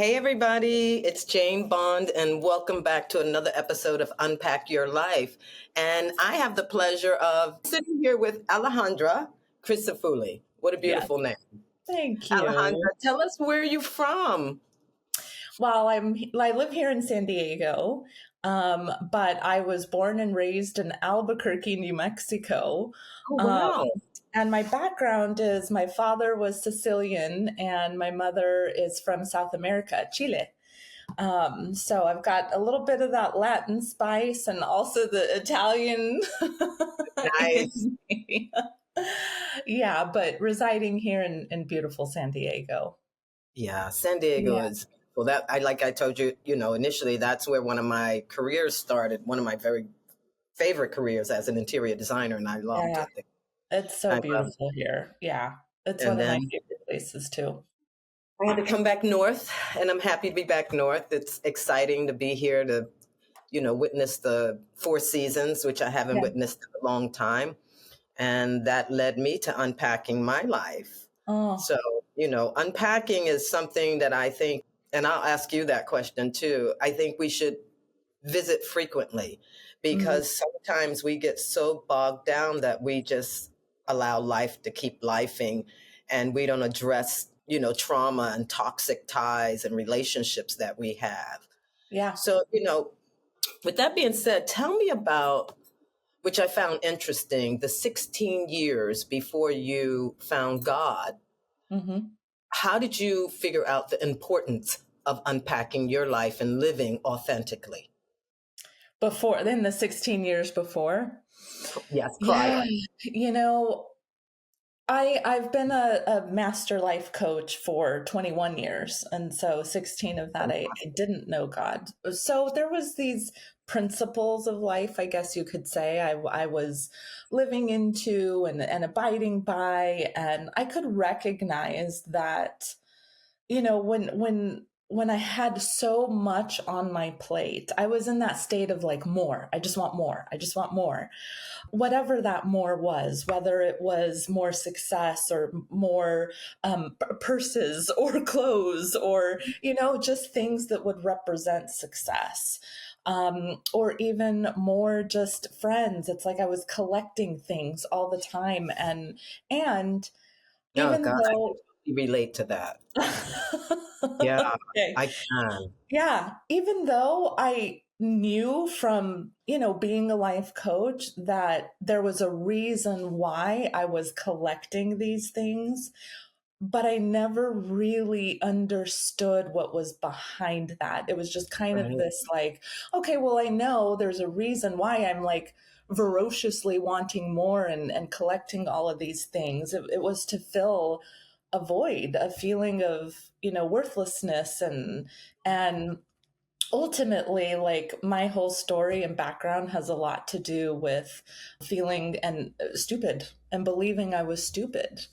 Hey, everybody, it's Jane Bond, and welcome back to another episode of Unpack Your Life. And I have the pleasure of sitting here with Alejandra Crisafulli. What a Yes, beautiful name. thank Alejandra, you. tell us where you're from. Well, I live here in San Diego, but I was born and raised in Albuquerque, New Mexico. Oh, Um, wow. and my background is my father was Sicilian and my mother is from South America, Chile. So I've got a little bit of that Latin spice and also the Italian Nice. in me. Yeah, but residing here in beautiful San Diego. Yeah, San Diego Yeah. is, well, like I told you, initially that's where one of my careers started, one of my very favorite careers as an interior designer, and I loved Yeah. it. It's so I loved beautiful here. Yeah. It's it. And one of my then favorite places too. I had to come back north, and I'm happy to be back north. It's exciting to be here to, witness the four seasons, which I haven't Yeah. witnessed in a long time. And that led me to unpacking my life. Oh. So, unpacking is something that I think, and I'll ask you that question too. I think we should visit frequently Mm. because sometimes we get so bogged down that we just allow life to keep lifing and we don't address, trauma and toxic ties and relationships that we have. Yeah. So, with that being said, tell me about, which I found interesting, the 16 years before you found God. Hmm. How did you figure out the importance of unpacking your life and living authentically? Before then, the 16 years before. Yes, Yeah. prior. You know, I've been a master life coach for 21 years, and so 16 of that I didn't know God. So there was these principles of life, I guess you could say, I was living into and abiding by, and I could recognize that, when I had so much on my plate, I was in that state of like more. I just want more. I just want more, whatever that more was, whether it was more success or more purses or clothes or, just things that would represent success. Or even more just friends. It's like I was collecting things all the time. And Oh, even God, I though, can totally relate to that. Yeah, okay. I can. Yeah, even though I knew from, being a life coach that there was a reason why I was collecting these things, but I never really understood what was behind that. It was just kind of Right. this like, okay, well, I know there's a reason why I'm like ferociously wanting more and collecting all of these things. It was to fill a void, a feeling of, worthlessness and ultimately, like, my whole story and background has a lot to do with feeling and stupid and believing I was stupid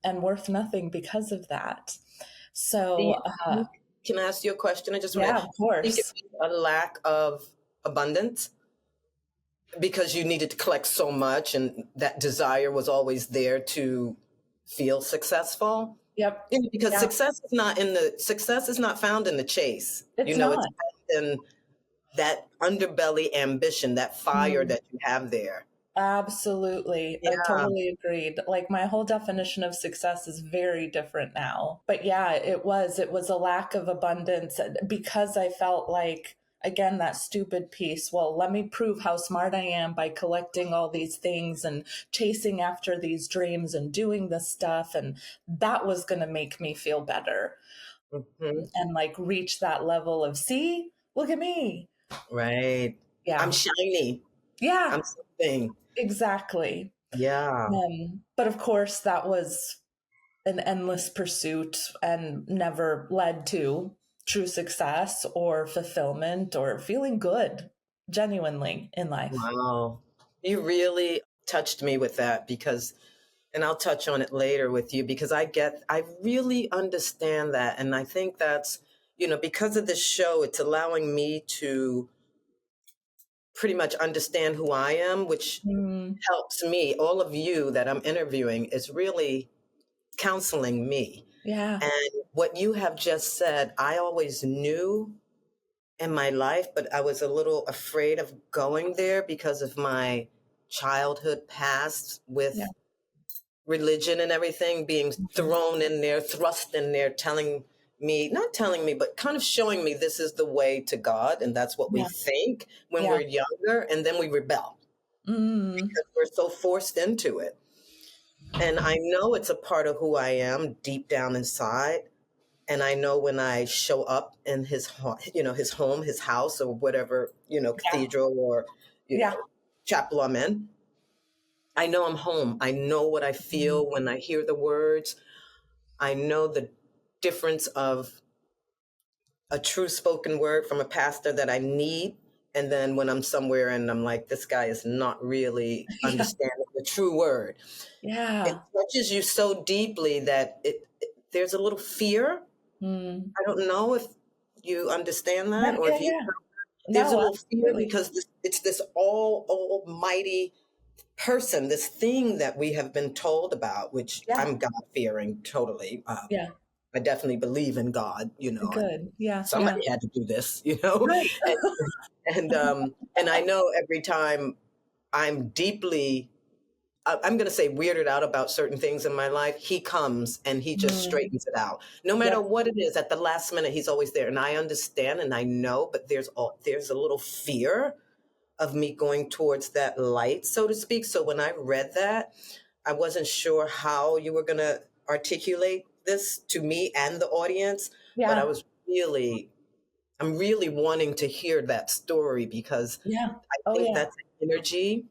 and worth nothing because of that. Do you So think, can I ask you a question? I just want yeah, to of think it course. was a lack of abundance because you needed to collect so much and that desire was always there to feel successful. Yep. Because Yeah, success is not found in the chase. it's It's not. found in that underbelly ambition, that fire Mm, that you have there. absolutely. I Yeah. totally agreed. Like, my whole definition of success is very different now. But yeah, it was a lack of abundance because I felt like, again, that stupid piece. Well, let me prove how smart I am by collecting all these things and chasing after these dreams and doing this stuff, and that was going to make me feel better Hmm. and like reach that level of, see, look at me. Right. I'm Yeah. shiny. Yeah, I'm something. exactly. Yeah. But of course, that was an endless pursuit and never led to true success or fulfillment or feeling good genuinely in life. Wow. You really touched me with that because, and I'll touch on it later with you because I really understand that. And I think that's, because of this show, it's allowing me to pretty much understand who I am, which Mm, helps me. All of you that I'm interviewing is really counseling me. Yeah. And what you have just said, I always knew in my life, but I was a little afraid of going there because of my childhood past Yeah. with religion and everything being Mhm. thrown in there, thrust in there, not telling me, but kind of showing me this is the way to God. And that's what we Yeah. think when Yeah. we're younger. And then we rebel Mm. because we're so forced into it. And I know it's a part of who I am deep down inside. And I know when I show up in his home, his house, or whatever, Yeah. cathedral or, Yeah. chapel I'm in, I know I'm home. I know what I Mm. feel when I hear the words. I know the difference of a true spoken word from a pastor that I need. And then when I'm somewhere and I'm like, this guy is not really Yeah. understanding the true word. It Yeah. touches you so deeply that there's a little fear. Mm. I don't know if you understand Yeah. that or Yeah. if you, Yeah. there's a No, little fear absolutely. because it's this all almighty person, this thing that we have been told about, which Yeah. I'm God fearing totally. Yeah. I definitely believe in God, and Good. Yeah. Yeah. somebody had to do this, Right. and and I know every time I'm deeply, I'm going to say weirded out about certain things in my life, he comes and he just Mm. straightens it out. No matter Yep. what it is, at the last minute, he's always there, and I understand and I know, but there's a little fear of me going towards that light, so to speak. So when I read that, I wasn't sure how you were going to articulate this to me and the audience, but Yeah. I'm really wanting to hear that story because Yeah. I Oh, think yeah. that's energy,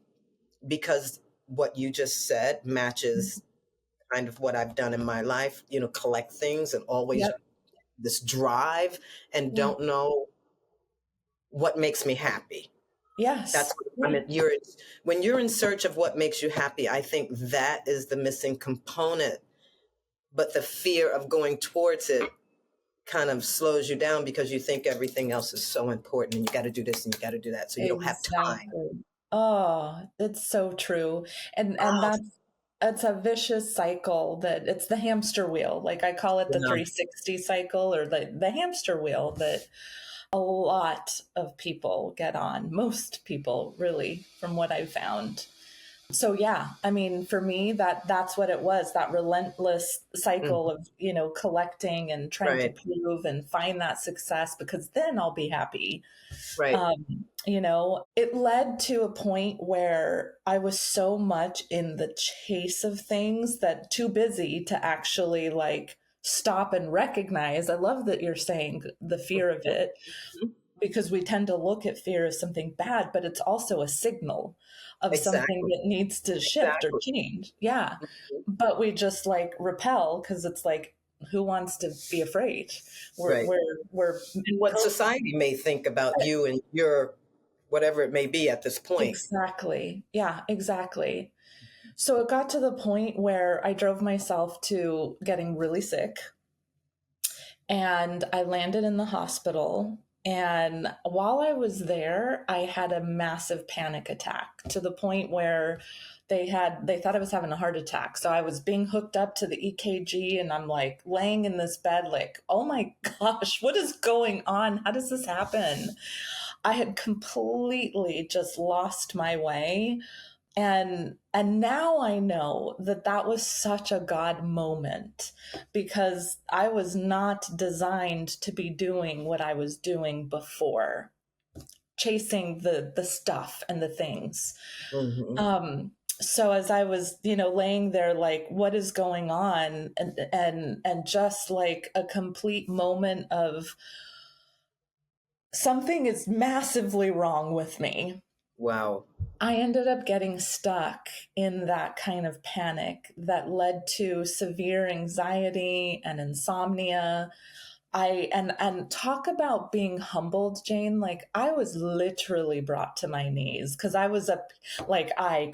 because what you just said matches kind of what I've done in my life, collect things and always Yep. this drive and Yeah. don't know what makes me happy. That's Yes. what I Yeah. mean. When you're in search of what makes you happy, I think that is the missing component. But the fear of going towards it kind of slows you down because you think everything else is so important and you got to do this and you got to do that. So you don't have time. Exactly. Oh, it's so true. And Oh, that's it's a vicious cycle that it's the hamster wheel. Like I call it the yeah. 360 cycle or the hamster wheel that a lot of people get on. Most people really, from what I've found. So yeah, I mean, for me, that's what it was, that relentless cycle Mhm. of, collecting and trying to Right, prove and find that success because then I'll be happy. right. It led to a point where I was so much in the chase of things that too busy to actually like stop and recognize. I love that you're saying the fear of it Mhm. because we tend to look at fear as something bad, but it's also a signal of something Exactly, that needs to shift or exactly. change. Yeah. Mhm. But we just like repel because it's like, who wants to be afraid? We're, Right. we're, we're And what pro- society may think about you and your whatever it may be at this point. exactly. Yeah, exactly. So it got to the point where I drove myself to getting really sick and I landed in the hospital. And while I was there, I had a massive panic attack to the point where they thought I was having a heart attack. So I was being hooked up to the EKG and I'm like laying in this bed, like, oh my gosh, what is going on? How does this happen? I had completely just lost my way, and now I know that that was such a God moment because I was not designed to be doing what I was doing before, chasing the stuff and the things. Hmm. So as I was, laying there like what is going on, and just like a complete moment of something is massively wrong with me. Wow. I ended up getting stuck in that kind of panic that led to severe anxiety and insomnia. And talk about being humbled, Jane. Like I was literally brought to my knees because I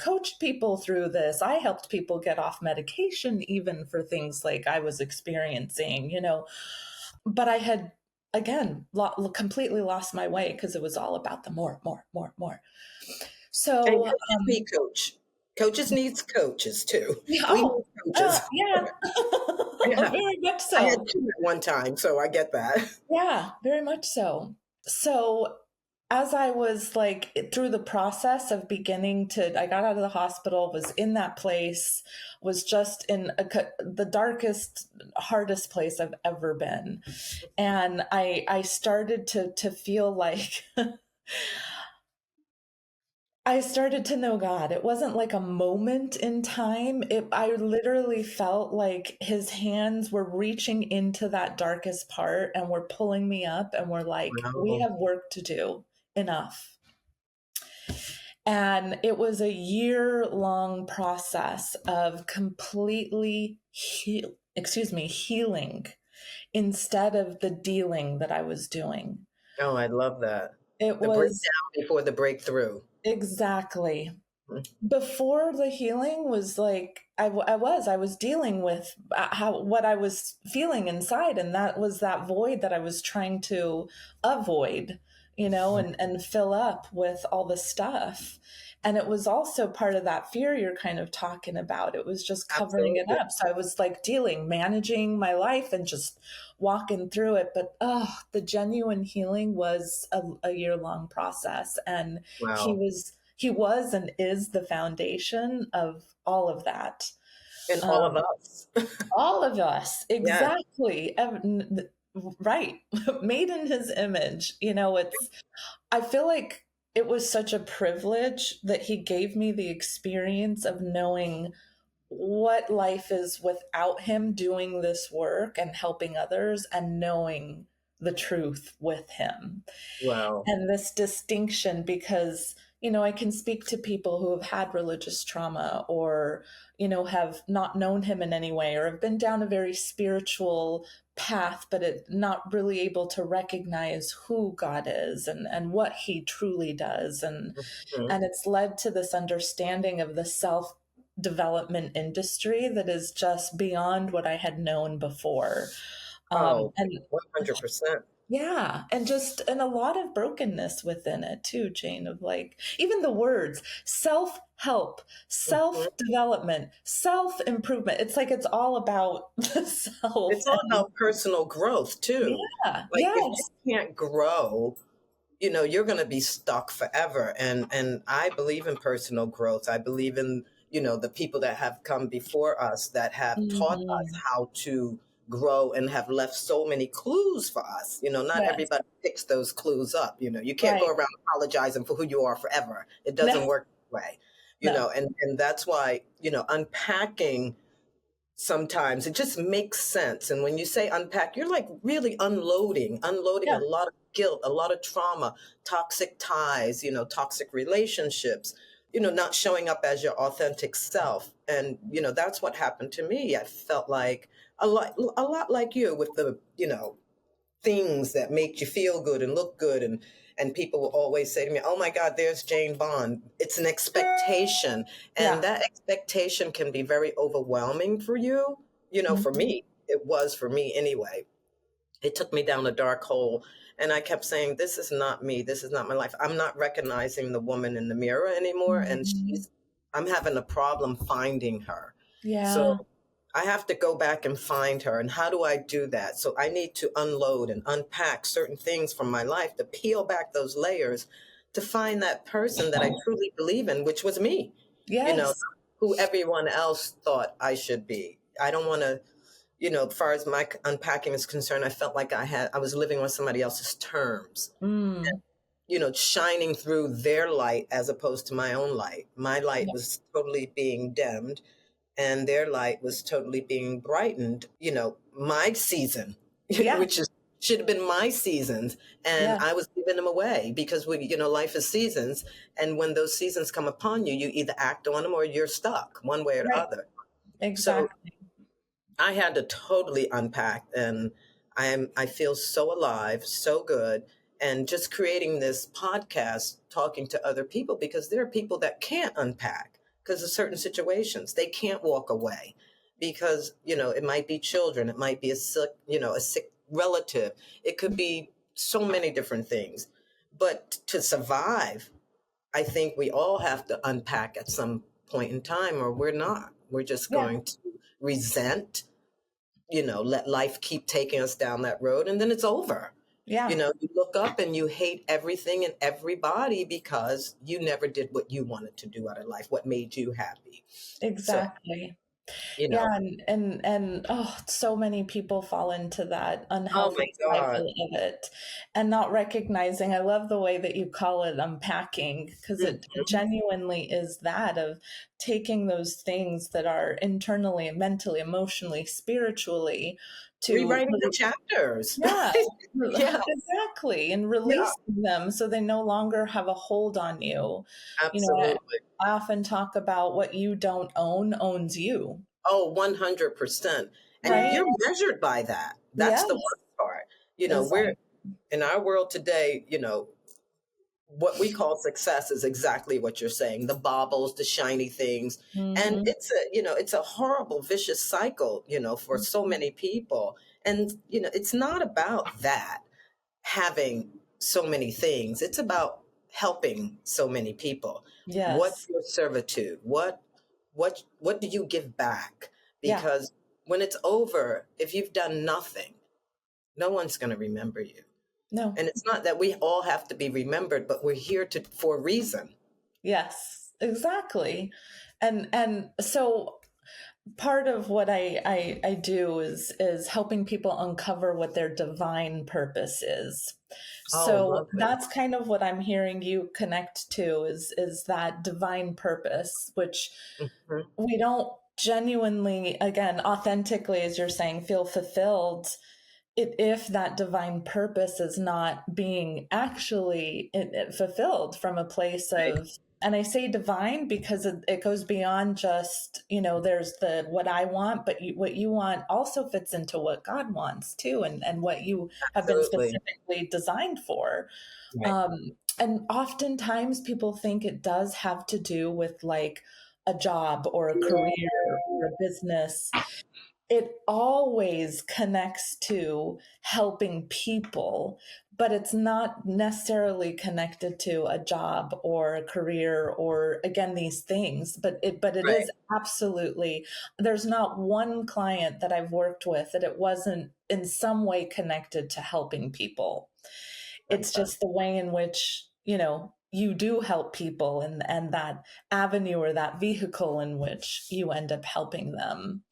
coached people through this. I helped people get off medication even for things like I was experiencing. But I had again completely lost my way because it was all about the more, more, more, more. And So, you should be, coach. Coaches needs coaches too. Yeah, We oh, need coaches. yeah. Yeah. Very much I had so. two at one time, so I get that. Yeah, very much so. So, as I was like through the process of beginning to, I got out of the hospital, was in that place, was just in the darkest, hardest place I've ever been. And I started to feel like I started to know God. It wasn't like a moment in time. I literally felt like his hands were reaching into that darkest part and were pulling me up and were like, we Wow. have work to do. Enough. And it was a year-long process of completely healing instead of the dealing that I was doing. Oh, I love that. It The was breakdown before the breakthrough. exactly. Before the healing was like I was dealing with how what I was feeling inside, and that was that void that I was trying to avoid, and fill up with all the stuff. And it was also part of that fear you're kind of talking about. It was just covering it Absolutely. up. So I was like managing my life and just walking through it. But the genuine healing was a year-long process. And he Wow. was he was and is the foundation of all of that. And all of Um, us. all of us, Yes. exactly. Right. Made in his image. I feel like it was such a privilege that he gave me the experience of knowing what life is without him doing this work and helping others and knowing the truth with him Wow. and this distinction because I can speak to people who have had religious trauma or have not known him in any way or have been down a very spiritual path but not really able to recognize who God is and what he truly does Mhm. and it's led to this understanding of the self development industry that is just beyond what I had known before Oh, and 100%. yeah, and a lot of brokenness within it too, Jane, of like even the words self-help, Mhm. self-development, self-improvement. It's like it's all about the self. It's all about personal growth too. Yeah, Like if you yes. can't grow, you're going to be stuck forever. And I believe in personal growth. I believe in, the people that have come before us that have taught us Hmm. how to grow and have left so many clues for us. Not Yes, everybody picks those clues up. You can't go right. around apologizing for who you are forever. It doesn't No, work that way. no. And that's why, unpacking sometimes it just makes sense. And when you say unpack, you're like really unloading a Yeah, lot of guilt, a lot of trauma, toxic ties, toxic relationships, not showing up as your authentic self. And, that's what happened to me. I felt like a lot like you with the, things that make you feel good and look good and people will always say to me, oh my God, there's Jane Bond. It's an expectation, and yeah. that expectation can be very overwhelming for you. For Mhm. me it was, for me anyway. It took me down a dark hole, and I kept saying, this is not me, this is not my life. I'm not recognizing the woman in the mirror anymore, and Mhm. I'm having a problem finding her. So Yeah. I have to go back and find her. And how do I do that? So I need to unload and unpack certain things from my life to peel back those layers to find that person that I truly believe in, which was me, you know, Yes. who everyone else thought I should be. I don't want to, as far as my unpacking is concerned, I felt like I was living on somebody else's terms, Mm. shining through their light as opposed to my own light. My light Yeah. was totally being dimmed and their light was totally being brightened, my season, Yeah. which should have been my seasons. And Yeah. I was giving them away because life is seasons. And when those seasons come upon you, you either act on them or you're stuck one way or the Right. other. So Exactly. I had to totally unpack, and I feel so alive, so good, and just creating this podcast, talking to other people, because there are people that can't unpack because of certain situations. They can't walk away because it might be children, it might be a sick relative, it could be so many different things. But to survive, I think we all have to unpack at some point in time, or we're not. We're just Yeah. going to resent, let life keep taking us down that road, and then it's over. Yeah. You look up and you hate everything and everybody because you never did what you wanted to do out of life, what made you happy. So, Exactly. you Yeah, know, and oh, so many people fall into that oh my unhealthy God. cycle of it and not recognizing. I love the way that you call it unpacking, because it Mhm. genuinely is that of taking those things that are internally, mentally, emotionally, spiritually to Rewriting the chapters. yeah, Yeah, exactly, and yeah, releasing them so they no longer have a hold on you. You know, absolutely. I often talk about what you don't own owns you, Oh, 100%. And right? you're measured by that. That's the Yes, worst part. We're exactly. in our world today, what we call success is exactly what you're saying, the baubles, the shiny things. And Hmm. it's a horrible vicious cycle, for so many people. And it's not about that, having so many things. It's about helping so many people. What's Yes. your servitude? What do you give back? Yeah. Because when it's over, if you've done nothing, no one's going to remember you. No. And it's not that we all have to be remembered, but we're here for a reason. Yes. Exactly. And so part of what I do is helping people uncover what their divine purpose is. Oh, So lovely. that's kind of what I'm hearing you connect to is that divine purpose, which Mhm. we don't genuinely, again, authentically, as you're saying, feel fulfilled if that divine purpose is not being actually fulfilled from a place Right. of, and I say divine because it goes beyond just, there's the what I want, but what you want also fits into what God wants too, and what you have been Absolutely. specifically designed for. Right. And oftentimes people think it does have to do with like a job or a career or a business. It always connects to helping people, but it's not necessarily connected to a job or a career or again these things. But it Right. is absolutely, there's not one client that I've worked with that it wasn't in some way connected to helping people. It's just Fantastic. the way in which, you do help people, and that avenue or that vehicle in which you end up helping them.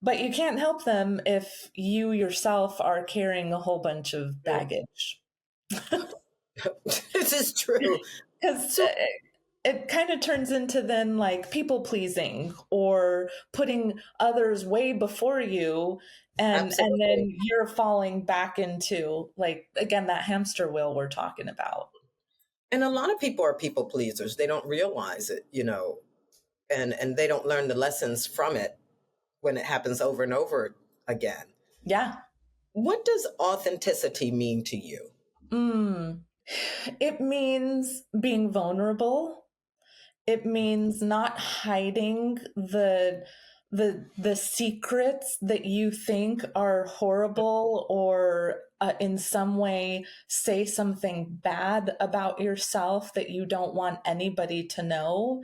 But you can't help them if you yourself are carrying a whole bunch of baggage. This is true. Because So it kind of turns into then like people pleasing or putting others way before you, and absolutely. then you're falling back into, like, again, that hamster wheel we're talking about. And a lot of people are people pleasers. They don't realize it, and they don't learn the lessons from it when it happens over and over again. Yeah. What does authenticity mean to you? Mm. It means being vulnerable. It means not hiding the secrets that you think are horrible, or in some way say something bad about yourself that you don't want anybody to know.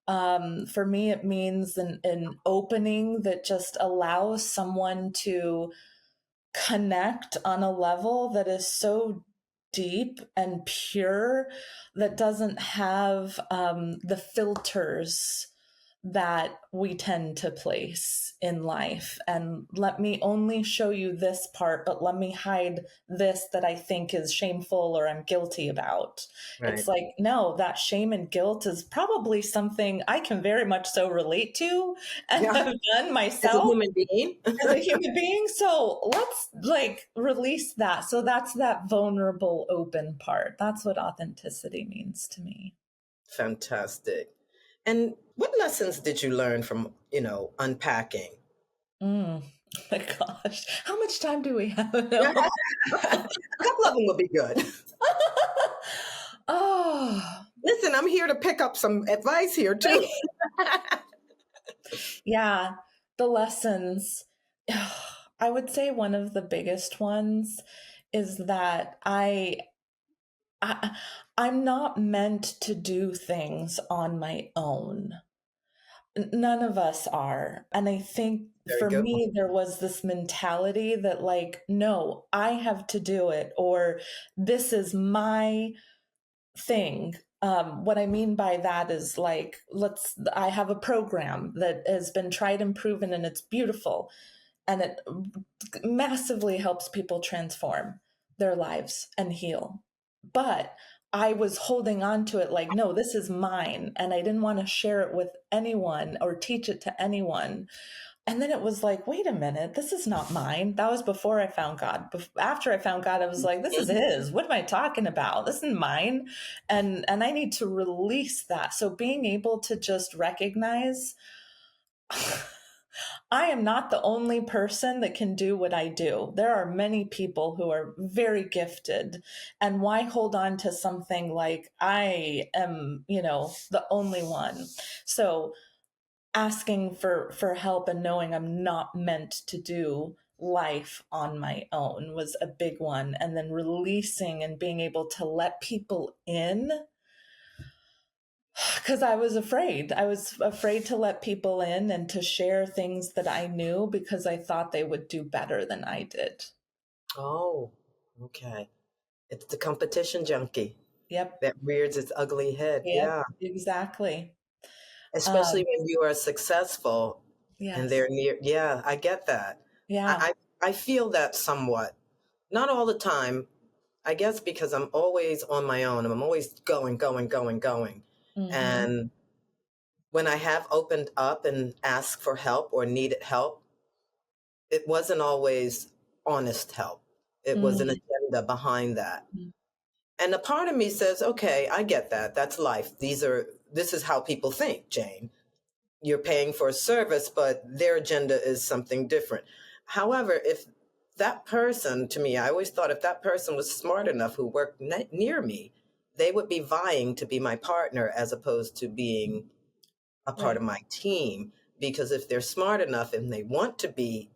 For me, it means an opening that just allows someone to connect on a level that is so deep and pure, that doesn't have the filters that we tend to place in life. And let me only show you this part, but let me hide this that I think is shameful or I'm guilty about. Right. It's like, no, that shame and guilt is probably something I can very much so relate to and Yeah. have done As a myself human being. as a human being. So let's like release that. So that's that vulnerable, open part. That's what authenticity means to me. Fantastic. And what lessons did you learn from, unpacking? Mm. Oh my gosh. How much time do we have? A No. couple of them will be good. Oh, Listen, I'm here to pick up some advice here too. yeah. The lessons. I would say one of the biggest ones is that I I'm not meant to do things on my own. None of us are. And I think Very for good one. me, there was this mentality that, like, no, I have to do it, or this is my thing. What I mean by that is, like, I have a program that has been tried and proven and it's beautiful. And it massively helps people transform their lives and heal. But I was holding on to it like, no, this is mine. And I didn't want to share it with anyone or teach it to anyone. And then it was like, wait a minute, this is not mine. That was before I found God. After I found God, I was like, this is his. What am I talking about? This is mine. And I need to release that. So being able to just recognize I am not the only person that can do what I do. There are many people who are very gifted. And why hold on to something like I am, the only one? So asking for help and knowing I'm not meant to do life on my own was a big one. And then releasing and being able to let people in, because I was afraid. I was afraid to let people in and to share things that I knew because I thought they would do better than I did. Oh, okay. It's the competition junkie Yep. that rears its ugly head. Yep. Yeah. Exactly. Especially Um, when you are successful and yes. they're near. Yeah, I get that. Yeah. I feel that somewhat. Not all the time. I guess because I'm always on my own. I'm always going, going, going, going. Mm-hmm. And when I have opened up and asked for help or needed help, it wasn't always honest help. It was an agenda behind that. Mm-hmm. And a part of me says, okay, I get that. That's life. This is how people think, Jane. You're paying for a service, but their agenda is something different. However, if that person, to me, I always thought if that person was smart enough who worked near me, they would be vying to be my partner as opposed to being a part Right. of my team. Because if they're smart enough and they want to be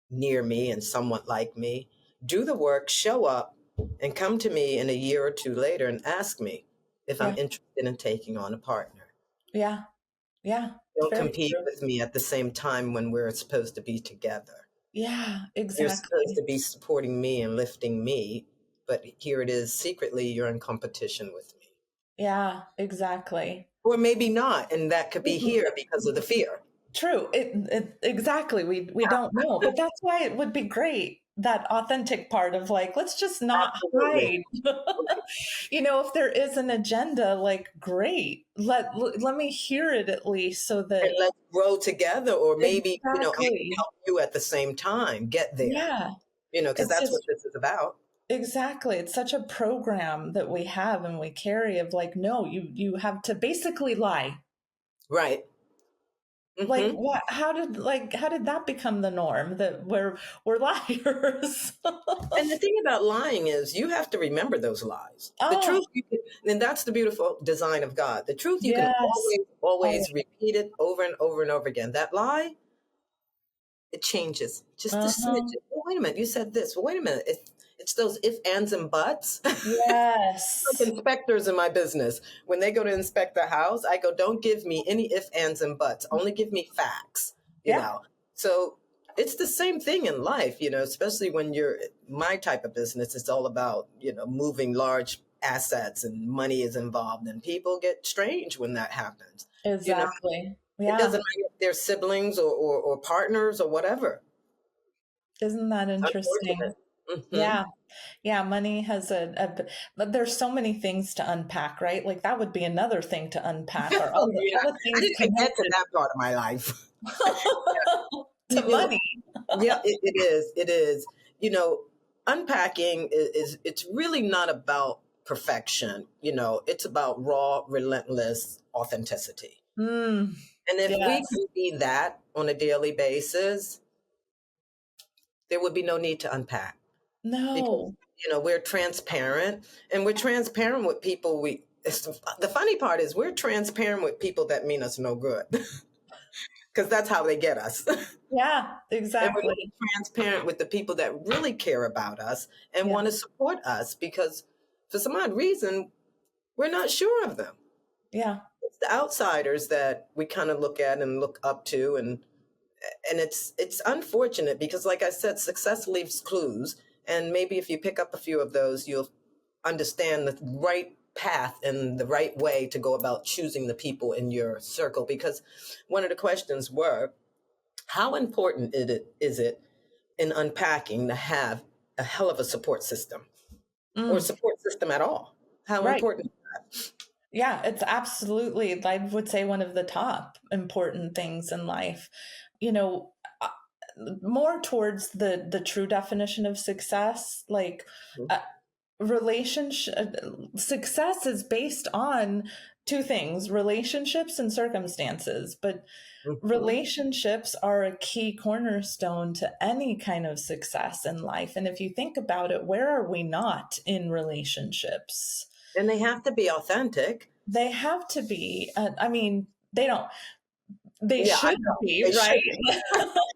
near me and somewhat like me, do the work, show up, and come to me in a year or two later and ask me if I'm Yeah. interested in taking on a partner. Yeah. Yeah. It's Don't very compete true. with me at the same time when we're supposed to be together. Yeah. You're supposed Exactly. to be supporting me and lifting me, but here it is secretly you're in competition with me. Yeah. Exactly. Or maybe not, and that could be here because of the fear. True. Exactly. We don't know, but that's why it would be great, that authentic part of, like, let's just not Absolutely. hide. If there is an agenda, like, great. Let me hear it at least, so And that let's grow together, or maybe, I can exactly. help you at the same time get there, Yeah. because It's that's what just this is about. exactly. It's such a program that we have and we carry of, like, no, you have to basically lie. Right. Like, Hmm. what, how did that become the norm, that we're liars? And the thing about lying is you have to remember those lies. The Oh, truth, and that's the beautiful design of God. The truth, you can yes. always, Oh, always repeat it over and over and over again. That lie, it changes just a smidge. uh-huh. Oh, wait a minute, you said this. Well, wait a minute. It's those if, ands, and buts. Like Yes. inspectors in my business. When they go to inspect the house, I go, don't give me any if, ands, and buts. Only give me facts, you Yeah. know. So it's the same thing in life, especially when you're my type of business. It's all about, moving large assets and money is involved. And people get strange when that happens. You know, Exactly. it Yeah. doesn't matter if they're siblings or partners or whatever. Isn't that interesting? Unfortunate. Hmm. Yeah. Yeah. Money has but there's so many things to unpack, right? Like, that would be another thing to unpack, are Oh, all the, yeah. all the I things didn't even get to connected that part of my life. to You know, money. yeah, it is. It is. You know, unpacking it's really not about perfection. It's about raw, relentless authenticity. Mm, And if we yes. can be that on a daily basis, there would be no need to unpack because No. we're transparent and we're transparent with people. The funny part is we're transparent with people that mean us no good because that's how they get us. Yeah, And we're not exactly. transparent with the people that really care about us and Yeah. want to support us because for some odd reason, we're not sure of them. Yeah. the outsiders that we kind of look at and look up to, and it's unfortunate because, like I said, success leaves clues, and maybe if you pick up a few of those, you'll understand the right path and the right way to go about choosing the people in your circle. Because one of the questions were, how important is it in unpacking to have a hell of a support system or Mm, support system at all? How right. important? Yeah, it's absolutely, I would say, one of the top important things in life. You know, uh, more towards the true definition of success, like uh, relationship success is based on two things: relationships and circumstances. But Mhm. relationships are a key cornerstone to any kind of success in life. And if you think about it, where are we not in relationships? And they have to be authentic. They have to be. I mean, they don't, they Yeah, I should know. be, They right? should be.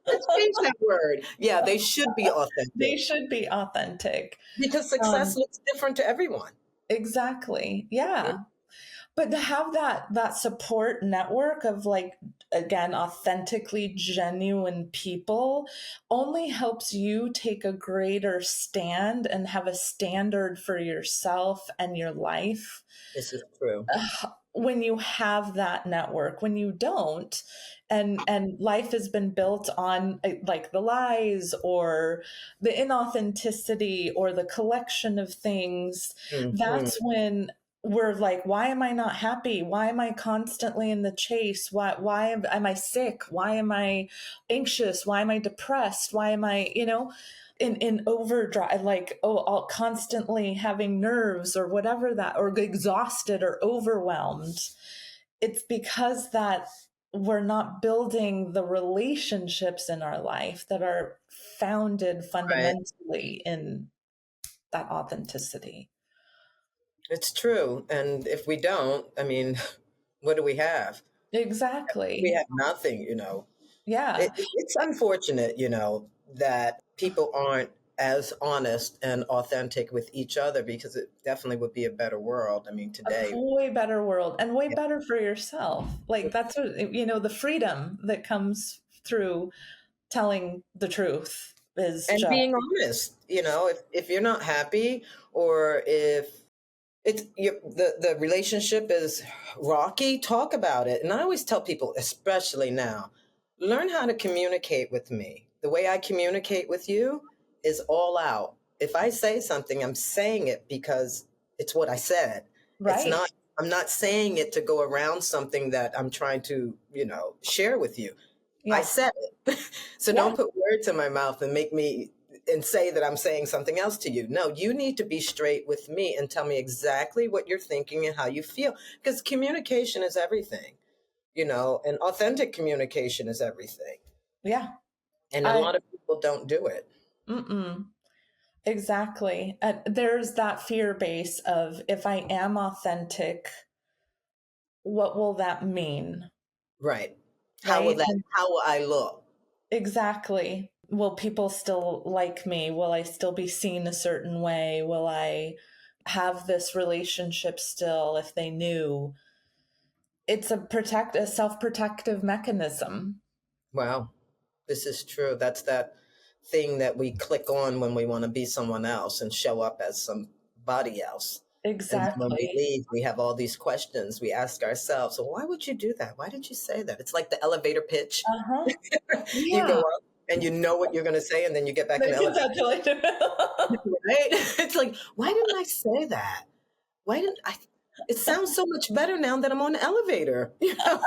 Let's change that word. Yeah, they should be They authentic should be authentic. because success Um, looks different to everyone. exactly. Yeah. But to have that support network of, like, again, authentically genuine people only helps you take a greater stand and have a standard for yourself and your life. This is true. When you have that network, when you don't, and life has been built on, like, the lies or the inauthenticity or the collection of things, Mhm. that's when we're like, why am I not happy? Why am I constantly in the chase? Why am I sick? Why am I anxious? Why am I depressed? Why am I, in overdrive, like, oh, all constantly having nerves or whatever, that, or exhausted or overwhelmed? It's because that we're not building the relationships in our life that are founded Right. fundamentally in that authenticity. It's true. And if we don't, I mean, what do we have? We Exactly. have nothing, you know. Yeah. It's unfortunate, you know, that people aren't as honest and authentic with each other because it definitely would be a better world. I mean, A today. way better world, and way Yeah. better for yourself. Like, that's what, the freedom that comes through telling the truth is And just being honest, you know, if you're not happy or if the relationship is rocky, talk about it. And I always tell people, especially now, learn how to communicate with me. The way I communicate with you is all out. If I say something, I'm saying it because it's what I said. It's right. not, I'm not saying it to go around something that I'm trying to, you know, share with you. I Yeah. said it. So Yeah. don't put words in my mouth and make me and say that I'm saying something else to you. No, you need to be straight with me and tell me exactly what you're thinking and how you feel. Because communication is everything, you know, and authentic communication is everything. Yeah. And a I lot of people don't do it. mm-mm. Exactly. There's that fear base of, if I am authentic, what will that mean? Right. Right? How will I look? Exactly. Will people still like me? Will I still be seen a certain way? Will I have this relationship still if they knew? It's a self-protective mechanism. Wow, this is true. That's that thing that we click on when we want to be someone else and show up as somebody else. And then when we Exactly. leave, we have all these questions. We ask ourselves, well, why would you do that? Why did you say that? It's like the elevator pitch. Uh-huh. You go Yeah. up and you know what you're going to say, and then you get back in the elevator. Congratulations. Right? It's like, why didn't I say that? Why didn't I? It sounds so much better now that I'm on the elevator. You know,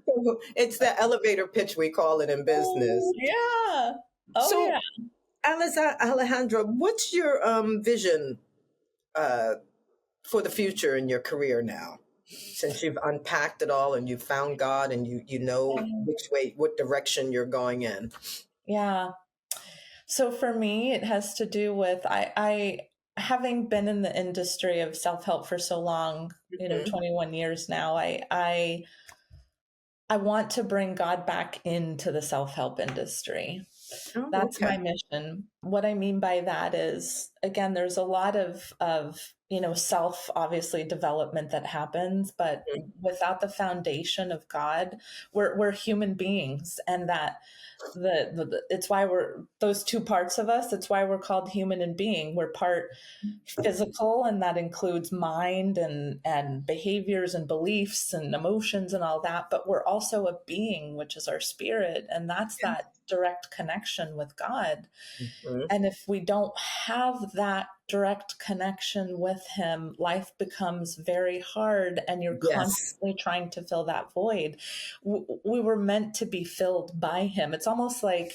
so it's the elevator pitch we call it in business. Yeah. Oh, So, yeah. Alejandra, what's your vision uh, for the future in your career now? Since you've unpacked it all and you found God and you know which way, what direction you're going in. Yeah. So for me, it has to do with, I having been in the industry of self-help for so long, Mhm. 21 years now, I want to bring God back into the self-help industry. Oh, That's okay. my mission. What I mean by that is, again, there's a lot of self obviously development that happens, but without the foundation of God, we're human beings, and that it's why we're those two parts of us. It's why we're called human and being. We're part physical, and that includes mind and behaviors and beliefs and emotions and all that, but we're also a being, which is our spirit, and that's that direct connection with God. Mhm. And if we don't have that direct connection with him, life becomes very hard, and you're Yes. constantly trying to fill that void. We were meant to be filled by him. It's almost like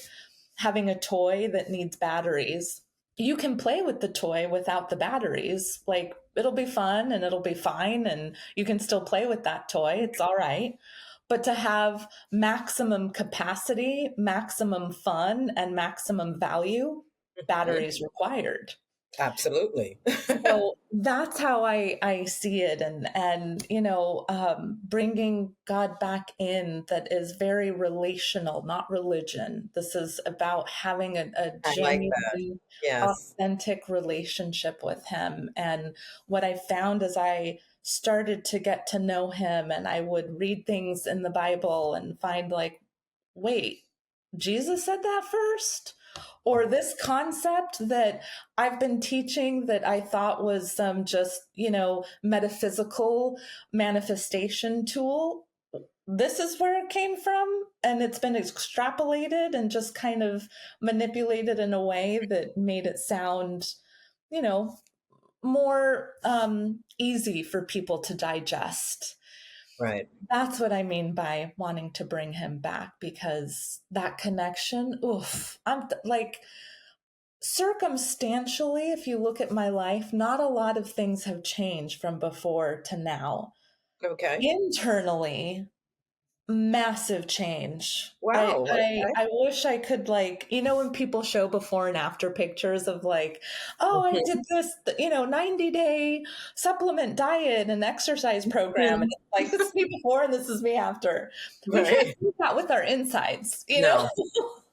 having a toy that needs batteries. You can play with the toy without the batteries. Like, it'll be fun and it'll be fine, and you can still play with that toy. It's all right. But to have maximum capacity, maximum fun, and maximum value, Mhm. batteries required. Absolutely. So that's how I see it, and bringing God back in, that is very relational, not religion. This is about having a I like that. genuine, Yes. authentic relationship with Him. And what I found as I started to get to know Him, and I would read things in the Bible and find, like, wait, Jesus said that first? Or this concept that I've been teaching that I thought was some just, metaphysical manifestation tool. This is where it came from. And it's been extrapolated and just kind of manipulated in a way that made it sound, you know, more easy for people to digest. Right. That's what I mean by wanting to bring him back, because that connection, oof, like, circumstantially, if you look at my life, not a lot of things have changed from before to now. Okay. Internally, massive change. I, Wow. I Okay. I wish I could, like, when people show before and after pictures of, like, oh, I did this 90-day supplement diet and exercise program, and Mhm. it's like, this is me before and this is me after. We can't Right. do that with our insides. No.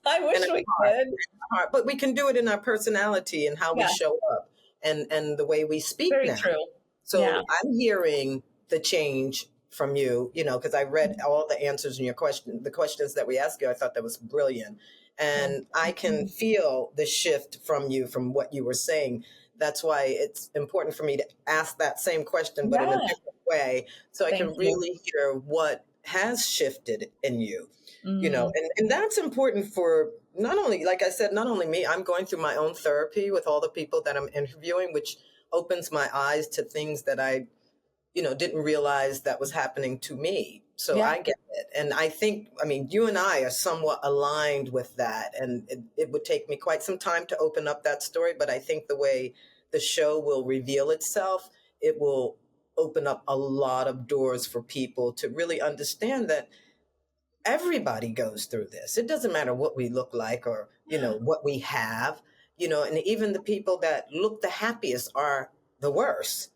I And wish it's we hard. could. Hard. But we can do it in our personality and how we Yeah, show up and the way we speak very now. true. Yeah. So I'm hearing the change from you, because I read all the answers in your question, the questions that we asked you. I thought that was brilliant. Well, And I can feel the shift from you, from what you were saying. That's why it's important for me to ask that same question, but in a yeah. different way, so I Thank can you. really hear what has shifted in you. Mm, And that's important for not only, like I said, not only me. I'm going through my own therapy with all the people that I'm interviewing, which opens my eyes to things that I didn't realize that was happening to me. So yeah. I get it. And I think, I mean, you and I are somewhat aligned with that. And it would take me quite some time to open up that story. But I think the way the show will reveal itself, it will open up a lot of doors for people to really understand that everybody goes through this. It doesn't matter what we look like or, what we have, and even the people that look the happiest are the worst,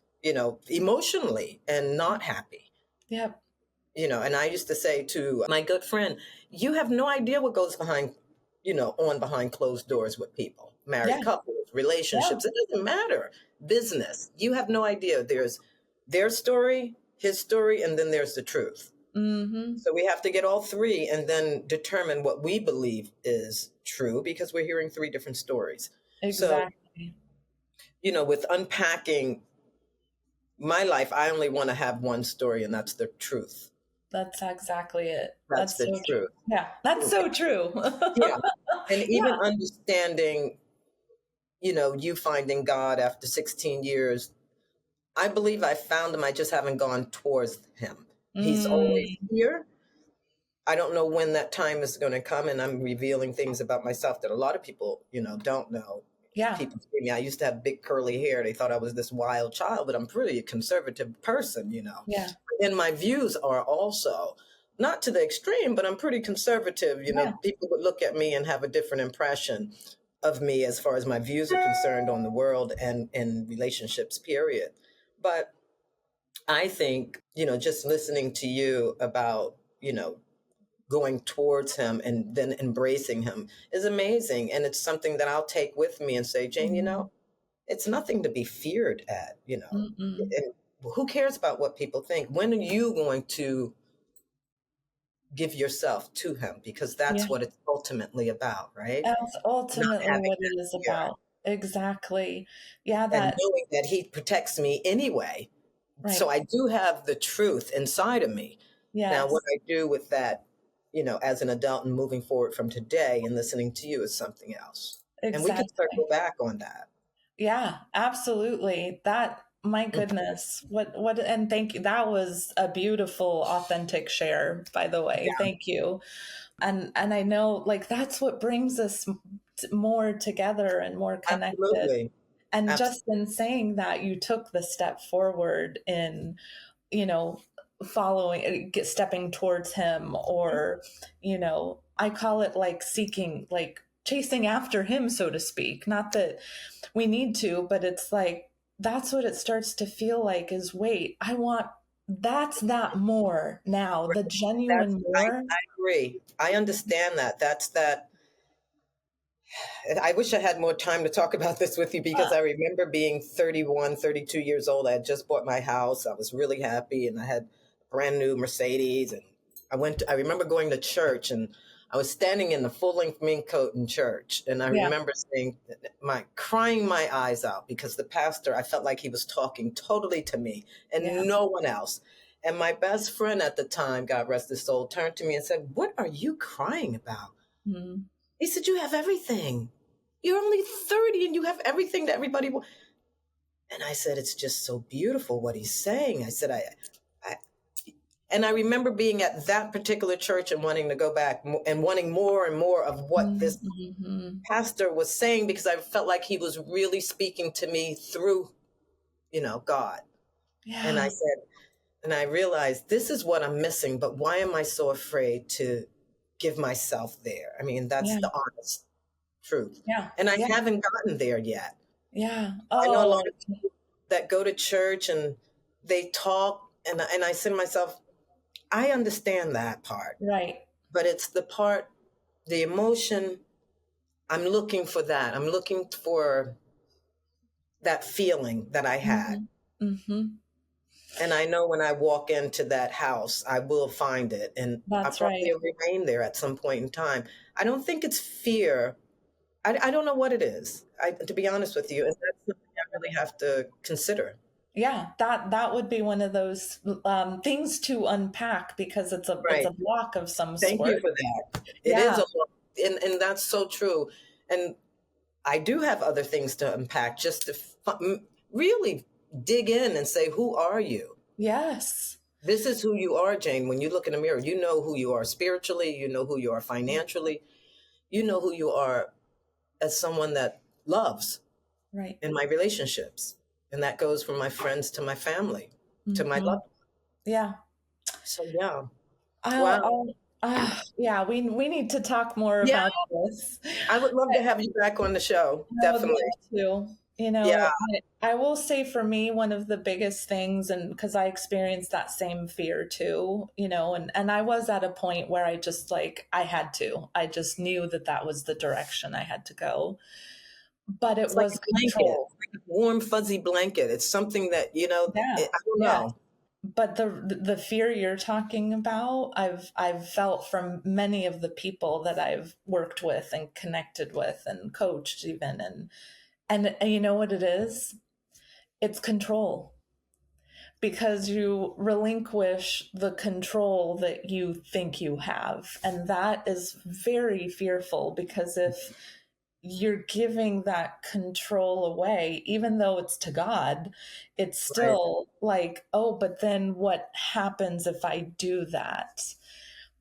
emotionally and not happy, Yep. and I used to say to my good friend, you have no idea what goes behind, on behind closed doors with people, Yeah. married couples, Yeah. relationships. It doesn't matter. Business. You have no idea. There's their story, his story, and then there's the truth. Mm-hmm. So we have to get all three and then determine what we believe is true because we're hearing three different stories. So, Exactly. with unpacking my life, I only want to have one story, and that's the truth. That's exactly it. That's That's the so true. truth. Yeah. That's so true. Yeah. And even Yeah. understanding, you finding God after 16 years, I believe I found him. I just haven't gone towards him. He's always Mm, here. I don't know when that time is going to come, and I'm revealing things about myself that a lot of people, don't know. yeah. People see me. I used to have big curly hair. They thought I was this wild child, but I'm pretty a conservative person. Yeah. And my views are also not to the extreme, but I'm pretty conservative. Yeah. People would look at me and have a different impression of me as far as my views are concerned on the world and in relationships, period. But I think, just listening to you about, going towards him and then embracing him is amazing. And it's something that I'll take with me and say, Jane, Mm-hmm. it's nothing to be feared at, Mm-mm. And who cares about what people think? When are you going to give yourself to him? Because Yeah, that's what it's ultimately about, right? that's Not ultimately having what it that is fear about. Exactly. Yeah, and that, knowing that he protects me anyway. So right. I do have the truth inside of me. Now, what Yes, I do with that, as an adult and moving forward from today and listening to you is something else. And we can circle exactly. back on that. Yeah, absolutely. That, my Mhm. goodness. And thank you. That was a beautiful, authentic share, by the way. Yeah, Thank you. And I know, like, that's what brings us more together and more connected. absolutely. And just Absolutely. in saying that, you took the step forward in, you know, stepping towards him, or, I call it like seeking, like chasing after him, so to speak. Not that we need to, but it's like, that's what it starts to feel like is, wait, that's that more now, the genuine more. I agree. I understand that. That's that. I wish I had more time to talk about this with you because Uh, I remember being 31, 32 years old. I had just bought my house. I was really happy and I had a brand new Mercedes. And I remember going to church and I was standing in the full length mink coat in church. And I yeah, remember crying my eyes out because the pastor, I felt like he was talking totally to me yeah. and no one else. And my best friend at the time, God rest his soul, turned to me and said, "What are you crying about?" Mm, He said, "You have everything. You're only 30 and you have everything that everybody wants." And I said, "It's just so beautiful what he's saying." I said, I and I remember being at that particular church and wanting to go back and wanting more and more of what mm, this mhm. pastor was saying because I felt like he was really speaking to me through, God. And I Yeah, said, and I realized this is what I'm missing, but why am I so afraid to give myself there? I mean, that's yeah, the honest truth. yeah, And I yeah, haven't gotten there yet. yeah. I know a lot Oh, of people that go to church and they talk, and I say to myself, I understand that part, right. but it's the part, the emotion. I'm looking for that. I'm looking for that feeling that I had. Hmm. Hmm. And I know when I walk into that house, I will find it. And I That's probably right. will remain there at some point in time. I don't think it's fear. I don't know what it is, to be honest with you. And that's something I really have to consider. Yeah, that would be one of those things to unpack, because it's a Right. block of some Thank you sort. for that. It is Yeah, a lot, and that's so true. And I do have other things to unpack just to really dig in and say, who are you? yes. This is who you are, Jane. When you look in the mirror, you know who you are spiritually, you know who you are financially, you know who you are as someone that loves Right. in my relationships. And that goes from my friends to my family, to my Hmm. love. Yeah. So yeah. I'll, Wow. I'll yeah, we need to talk more Yeah, about this. I would love to have you back on the show. I would Definitely. love to. Yeah. I will say, for me, one of the biggest things, and because I experienced that same fear too, and I was at a point where I just, like, I had to. I just knew that that was the direction I had to go. But it It's like was a blanket, control. like a warm, fuzzy blanket. It's something that, Yeah. I don't Yeah. know. But the fear you're talking about, I've felt from many of the people that I've worked with and connected with and coached even, and you know what it is? It's control, because you relinquish the control that you think you have. And that is very fearful, because if you're giving that control away, even though it's to God, it's Right, still like, oh, but then what happens if I do that?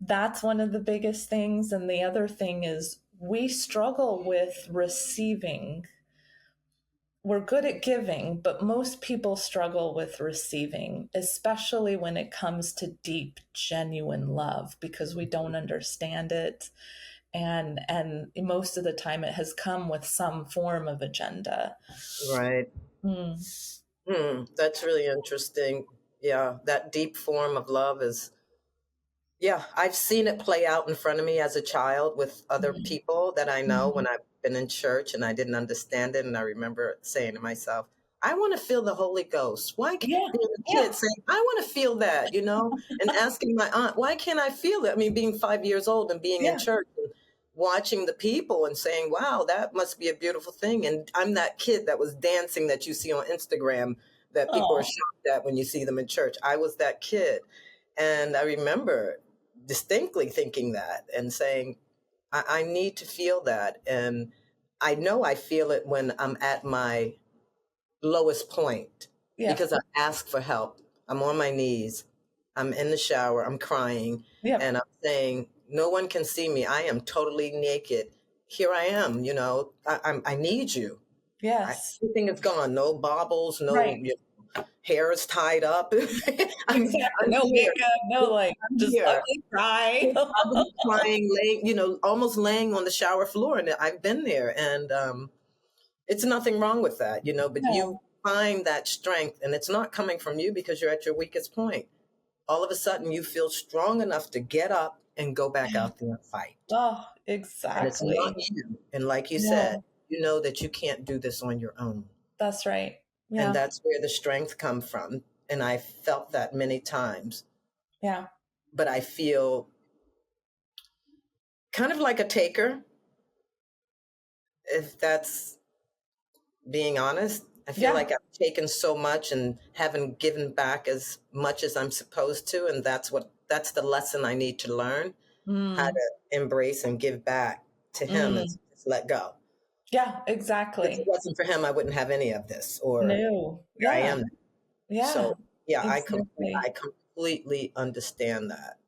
That's one of the biggest things. And the other thing is, we struggle with receiving. We're good at giving, but most people struggle with receiving, especially when it comes to deep, genuine love, because we don't understand it. And most of the time it has come with some form of agenda. right. Mm, That's really interesting. Yeah, that deep form of love Yeah, I've seen it play out in front of me as a child with other Mhm. people that I know Mhm. when I've been in church and I didn't understand it. And I remember saying to myself, I want to feel the Holy Ghost. Why can't Yeah, being a yeah, kid saying, I want to feel that, and asking my aunt, why can't I feel it? I mean, being 5 years old and being in yeah. church and watching the people and saying, wow, that must be a beautiful thing. And I'm that kid that was dancing that you see on Instagram that people are Oh, shocked at when you see them in church. I was that kid. And I remember distinctly thinking that and saying, I need to feel that. And I know I feel it when I'm at my lowest point yeah, because I ask for help. I'm on my knees, I'm in the shower, I'm crying, yeah. and I'm saying, no one can see me. I am totally naked. Here I am, I need you. Yes. Everything is gone. No baubles, Right. no hair is tied up. Exactly. I'm No here. makeup, no, like, I'm just here. ugly cry. Ugly crying, laying, almost laying on the shower floor. And I've been there. And it's nothing wrong with that, but you No. find that strength. And it's not coming from you because you're at your weakest point. All of a sudden, you feel strong enough to get up and go back Yeah. out there and fight. Oh, And it's not exactly. you. And like you said, No, you know that you can't do this on your own. that's right. And Yeah, that's where the strength comes from. And I felt that many times. yeah, But I feel kind of like a taker, if that's being honest. I feel yeah. like I've taken so much and haven't given back as much as I'm supposed to. And that's the lesson I need to learn, how Mm, to embrace and give back to him and mm. just let go. Yeah, If it exactly. wasn't for him, I wouldn't have any of this or No. where I Yeah, am. yeah, So yeah, I exactly. completely understand that.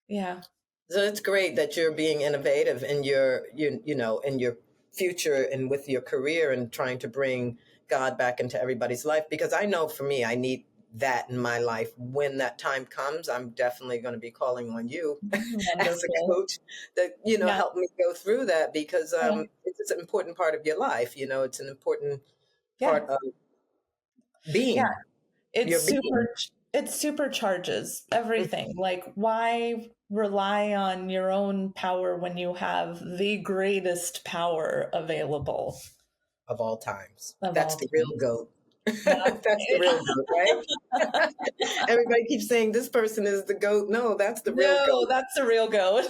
Yeah, So it's great that you're being innovative in in your future and with your career and trying to bring God back into everybody's life. Because I know for me, I need that in my life. When that time comes, I'm definitely going to be calling on you as a wonderful. coach that Yeah, help me go through that because yeah, it's an important part of your life. It's an important yeah, part of yeah. being It's your being it supercharges everything. Like, why rely on your own power when you have the greatest power available of all times. of That's all the real time? goat. That's That's the real goat, right? Everybody keeps saying this person is the goat. No, that's the real no, goat. that's the real goat.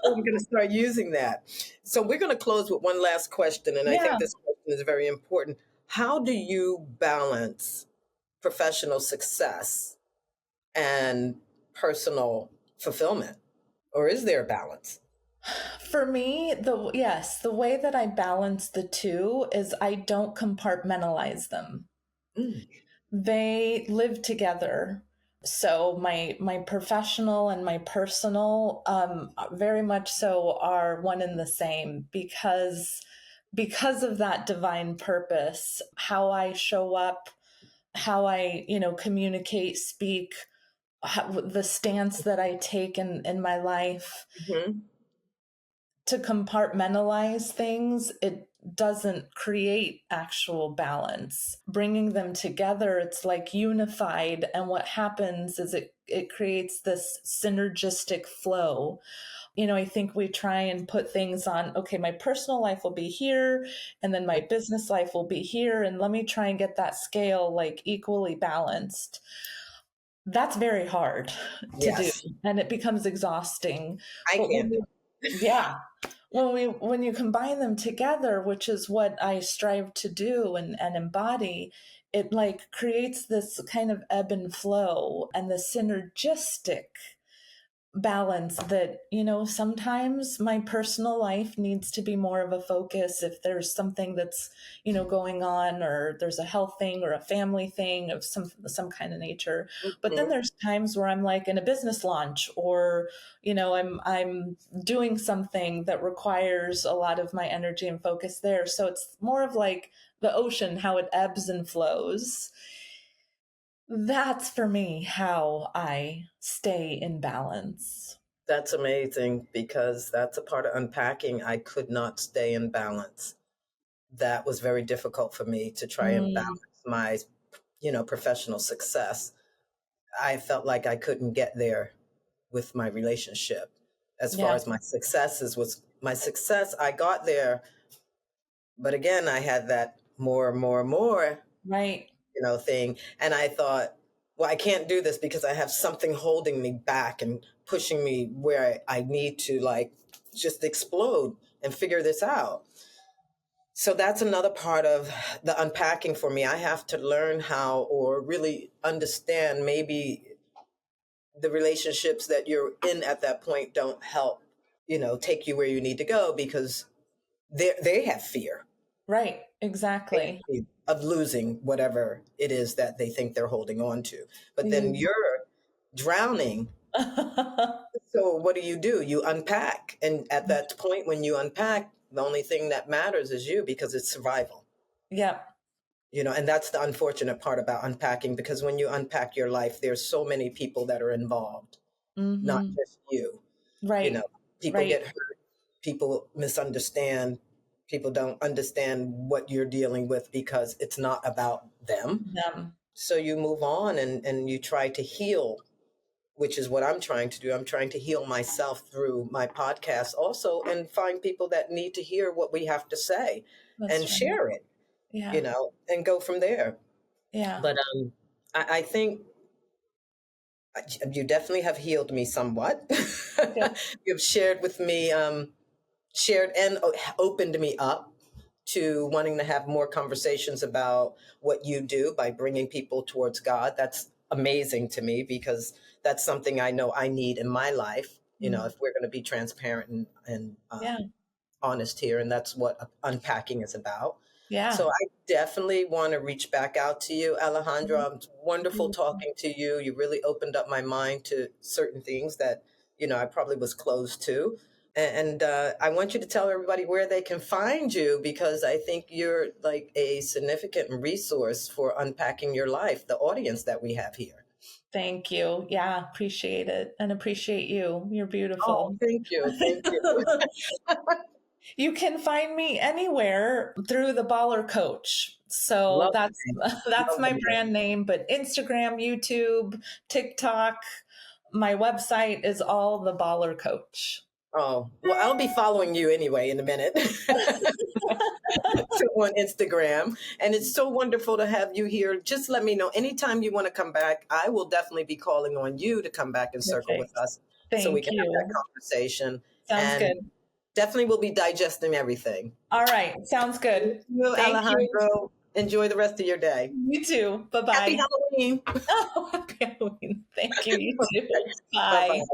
I'm going to start using that. So we're going to close with one last question, and I Yeah. think this question is very important. How do you balance professional success and personal fulfillment, or is there a balance? For me, the way that I balance the two is I don't compartmentalize them. Mm, They live together. So my professional and my personal very much so are one and the same because of that divine purpose, how I show up, how I, communicate, speak, the stance that I take in my life. mhm. To compartmentalize things, it doesn't create actual balance. Bringing them together, it's like unified. And what happens is it creates this synergistic flow. I think we try and put things on, okay, my personal life will be here, and then my business life will be here. And let me try and get that scale like equally balanced. That's very hard to do. Yes, And it becomes exhausting. I But can't. yeah, when you combine them together, which is what I strive to do and embody, it like creates this kind of ebb and flow and the synergistic balance that, sometimes my personal life needs to be more of a focus if there's something that's, going on, or there's a health thing or a family thing of some kind of nature. But then Mhm. there's times where I'm like in a business launch, or, I'm doing something that requires a lot of my energy and focus there. So it's more of like the ocean, how it ebbs and flows. That's for me how I stay in balance. That's amazing because that's a part of unpacking. I could not stay in balance. That was very difficult for me to try and balance Mm, my, professional success. I felt like I couldn't get there with my relationship. As far Yeah. as my successes was my success, I got there, but again, I had that more, Right. thing. And I thought, well, I can't do this because I have something holding me back and pushing me where I need to like just explode and figure this out. So that's another part of the unpacking for me. I have to learn how or really understand maybe the relationships that you're in at that point don't help, take you where you need to go because they have fear Right. Exactly. of losing whatever it is that they think they're holding on to. But then Mm. you're drowning. So what do? You unpack. And at that point, when you unpack, the only thing that matters is you because it's survival. Yeah. And that's the unfortunate part about unpacking because when you unpack your life, there's so many people that are involved, not Hmm. just you. You know, Right. people Right. get hurt, people misunderstand, people don't understand what you're dealing with because it's not about them. Them. So you move on and you try to heal, which is what I'm trying to do. I'm trying to heal myself through my podcast also and find people that need to hear what we have to say and That's right. share it, Yeah. and go from there. Yeah. But I think you definitely have healed me somewhat. Good. You've shared with me, shared and opened me up to wanting to have more conversations about what you do by bringing people towards God. That's amazing to me because that's something I know I need in my life. Mm. If we're going to be transparent and Yeah. honest here, and that's what unpacking is about. So Yeah. I definitely want to reach back out to you, Alejandra. It's wonderful Mm. talking to you. You really opened up my mind to certain things that, I probably was closed to. And I want you to tell everybody where they can find you because I think you're like a significant resource for unpacking your life, the audience that we have here. Thank you. Yeah. Appreciate it and appreciate you. You're Oh, beautiful. thank you. Thank you. You can find me anywhere through the Baller Coach. So Love the that's name. that's Love the my name. brand name, but Instagram, YouTube, TikTok, my website is all the Baller Coach. Oh, well, I'll be following you anyway in a minute. So on Instagram. And it's so wonderful to have you here. Just let me know anytime you want to come back. I will definitely be calling on you to come back and circle with Perfect. us so we Thank can have that you. conversation. Sounds And good. definitely we'll be digesting everything. All right. Sounds Thank good. you, Thank you. Alejandro. Enjoy the rest of your day. You too. Happy Bye-bye. Halloween. Oh, happy Halloween. Thank you. You too. Bye bye. Bye.